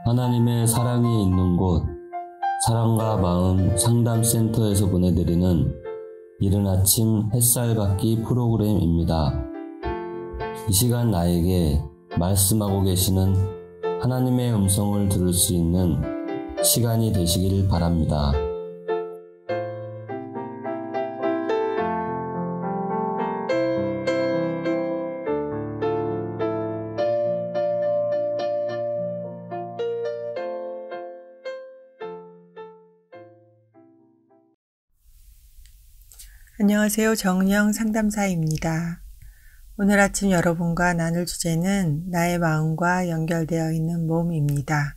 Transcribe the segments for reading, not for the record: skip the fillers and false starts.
하나님의 사랑이 있는 곳, 사랑과 마음 상담센터에서 보내드리는 이른 아침 햇살받기 프로그램입니다. 이 시간 나에게 말씀하고 계시는 하나님의 음성을 들을 수 있는 시간이 되시길 바랍니다. 안녕하세요. 정은영 상담사입니다. 오늘 아침 여러분과 나눌 주제는 나의 마음과 연결되어 있는 몸입니다.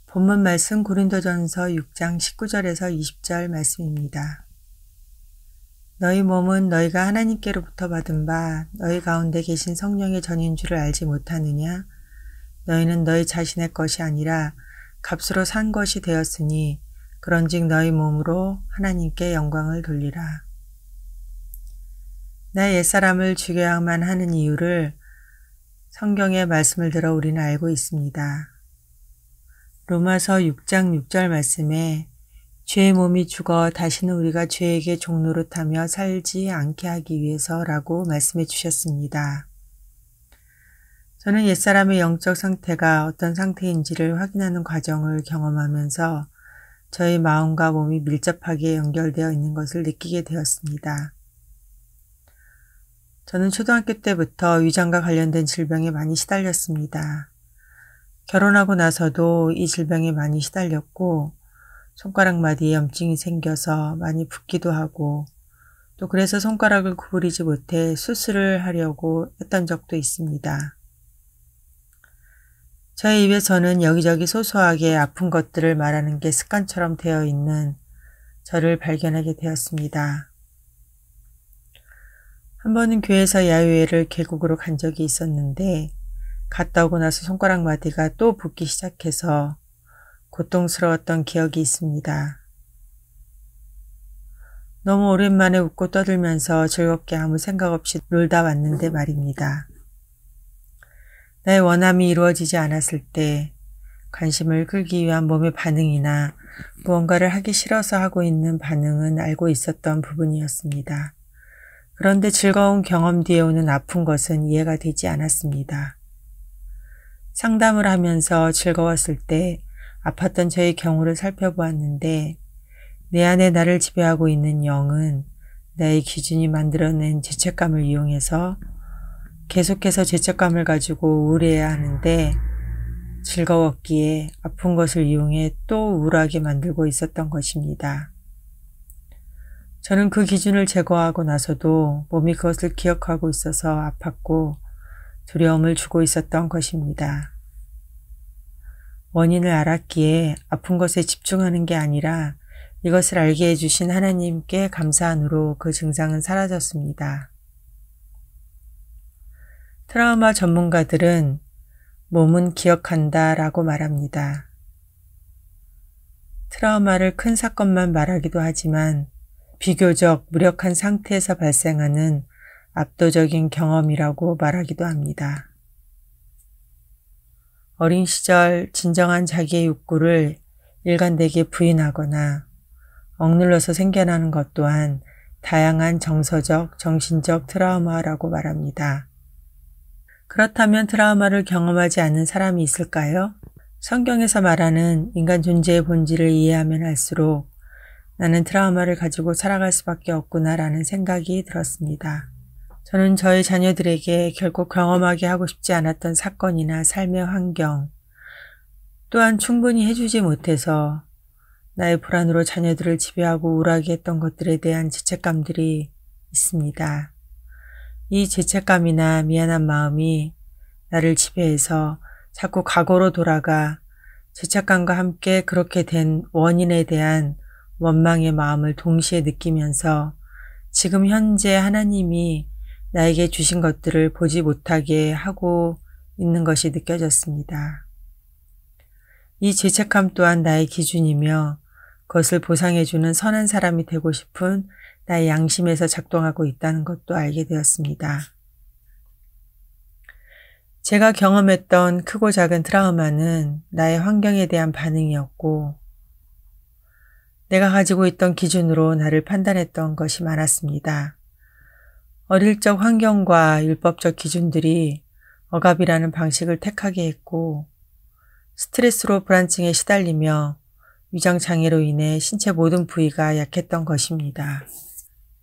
본문 말씀 고린도전서 6장 19절에서 20절 말씀입니다. 너희 몸은 너희가 하나님께로부터 받은 바 너희 가운데 계신 성령의 전인 줄을 알지 못하느냐? 너희는 너희 자신의 것이 아니라 값으로 산 것이 되었으니 그런즉 너희 몸으로 하나님께 영광을 돌리라. 나의 옛사람을 죽여야만 하는 이유를 성경의 말씀을 들어 우리는 알고 있습니다. 로마서 6장 6절 말씀에 죄의 몸이 죽어 다시는 우리가 죄에게 종노릇하며 살지 않게 하기 위해서라고 말씀해 주셨습니다. 저는 옛사람의 영적 상태가 어떤 상태인지를 확인하는 과정을 경험하면서 저희 마음과 몸이 밀접하게 연결되어 있는 것을 느끼게 되었습니다. 저는 초등학교 때부터 위장과 관련된 질병에 많이 시달렸습니다. 결혼하고 나서도 이 질병에 많이 시달렸고 손가락 마디에 염증이 생겨서 많이 붓기도 하고 또 그래서 손가락을 구부리지 못해 수술을 하려고 했던 적도 있습니다. 저의 입에서는 여기저기 소소하게 아픈 것들을 말하는 게 습관처럼 되어 있는 저를 발견하게 되었습니다. 한 번은 교회에서 야유회를 계곡으로 간 적이 있었는데 갔다 오고 나서 손가락 마디가 또 붓기 시작해서 고통스러웠던 기억이 있습니다. 너무 오랜만에 웃고 떠들면서 즐겁게 아무 생각 없이 놀다 왔는데 말입니다. 나의 원함이 이루어지지 않았을 때 관심을 끌기 위한 몸의 반응이나 무언가를 하기 싫어서 하고 있는 반응은 알고 있었던 부분이었습니다. 그런데 즐거운 경험 뒤에 오는 아픈 것은 이해가 되지 않았습니다. 상담을 하면서 즐거웠을 때 아팠던 저의 경우를 살펴보았는데 내 안에 나를 지배하고 있는 영은 나의 기준이 만들어낸 죄책감을 이용해서 계속해서 죄책감을 가지고 우울해야 하는데 즐거웠기에 아픈 것을 이용해 또 우울하게 만들고 있었던 것입니다. 저는 그 기준을 제거하고 나서도 몸이 그것을 기억하고 있어서 아팠고 두려움을 주고 있었던 것입니다. 원인을 알았기에 아픈 것에 집중하는 게 아니라 이것을 알게 해주신 하나님께 감사한 후로 그 증상은 사라졌습니다. 트라우마 전문가들은 몸은 기억한다 라고 말합니다. 트라우마를 큰 사건만 말하기도 하지만 비교적 무력한 상태에서 발생하는 압도적인 경험이라고 말하기도 합니다. 어린 시절 진정한 자기의 욕구를 일관되게 부인하거나 억눌러서 생겨나는 것 또한 다양한 정서적, 정신적 트라우마라고 말합니다. 그렇다면 트라우마를 경험하지 않는 사람이 있을까요? 성경에서 말하는 인간 존재의 본질을 이해하면 할수록 나는 트라우마를 가지고 살아갈 수밖에 없구나라는 생각이 들었습니다. 저는 저희 자녀들에게 결코 경험하게 하고 싶지 않았던 사건이나 삶의 환경, 또한 충분히 해주지 못해서 나의 불안으로 자녀들을 지배하고 우울하게 했던 것들에 대한 죄책감들이 있습니다. 이 죄책감이나 미안한 마음이 나를 지배해서 자꾸 과거로 돌아가 죄책감과 함께 그렇게 된 원인에 대한 원망의 마음을 동시에 느끼면서 지금 현재 하나님이 나에게 주신 것들을 보지 못하게 하고 있는 것이 느껴졌습니다. 이 죄책감 또한 나의 기준이며 그것을 보상해주는 선한 사람이 되고 싶은 나의 양심에서 작동하고 있다는 것도 알게 되었습니다. 제가 경험했던 크고 작은 트라우마는 나의 환경에 대한 반응이었고 내가 가지고 있던 기준으로 나를 판단했던 것이 많았습니다. 어릴 적 환경과 율법적 기준들이 억압이라는 방식을 택하게 했고 스트레스로 불안증에 시달리며 위장장애로 인해 신체 모든 부위가 약했던 것입니다.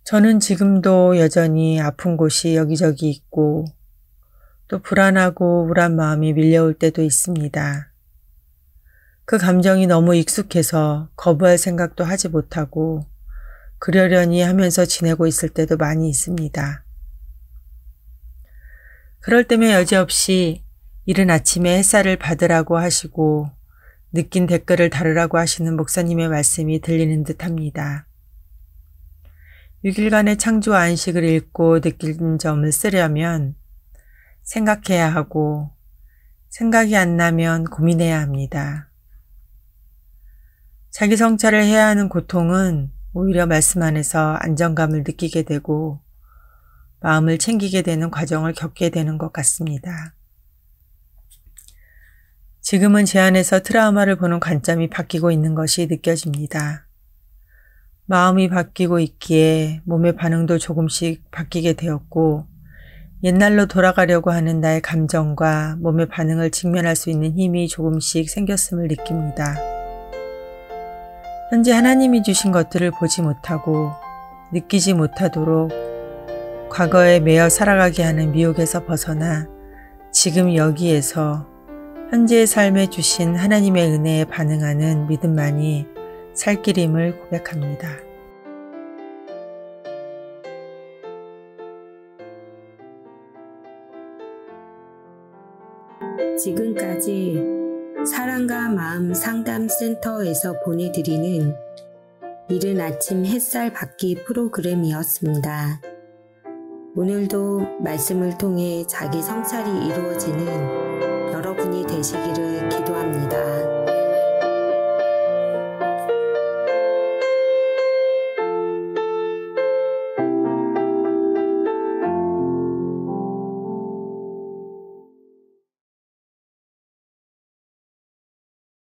저는 지금도 여전히 아픈 곳이 여기저기 있고 또 불안하고 우울한 마음이 밀려올 때도 있습니다. 그 감정이 너무 익숙해서 거부할 생각도 하지 못하고 그러려니 하면서 지내고 있을 때도 많이 있습니다. 그럴 때면 여지없이 이른 아침에 햇살을 받으라고 하시고 느낀 댓글을 다루라고 하시는 목사님의 말씀이 들리는 듯합니다. 6일간의 창조와 안식을 읽고 느낀 점을 쓰려면 생각해야 하고 생각이 안 나면 고민해야 합니다. 자기 성찰을 해야 하는 고통은 오히려 말씀 안에서 안정감을 느끼게 되고 마음을 챙기게 되는 과정을 겪게 되는 것 같습니다. 지금은 제 안에서 트라우마를 보는 관점이 바뀌고 있는 것이 느껴집니다. 마음이 바뀌고 있기에 몸의 반응도 조금씩 바뀌게 되었고 옛날로 돌아가려고 하는 나의 감정과 몸의 반응을 직면할 수 있는 힘이 조금씩 생겼음을 느낍니다. 현재 하나님이 주신 것들을 보지 못하고 느끼지 못하도록 과거에 매여 살아가게 하는 미혹에서 벗어나 지금 여기에서 현재의 삶에 주신 하나님의 은혜에 반응하는 믿음만이 살 길임을 고백합니다. 지금까지 사랑과 마음 상담센터에서 보내드리는 이른 아침 햇살 받기 프로그램이었습니다. 오늘도 말씀을 통해 자기 성찰이 이루어지는 여러분이 되시기를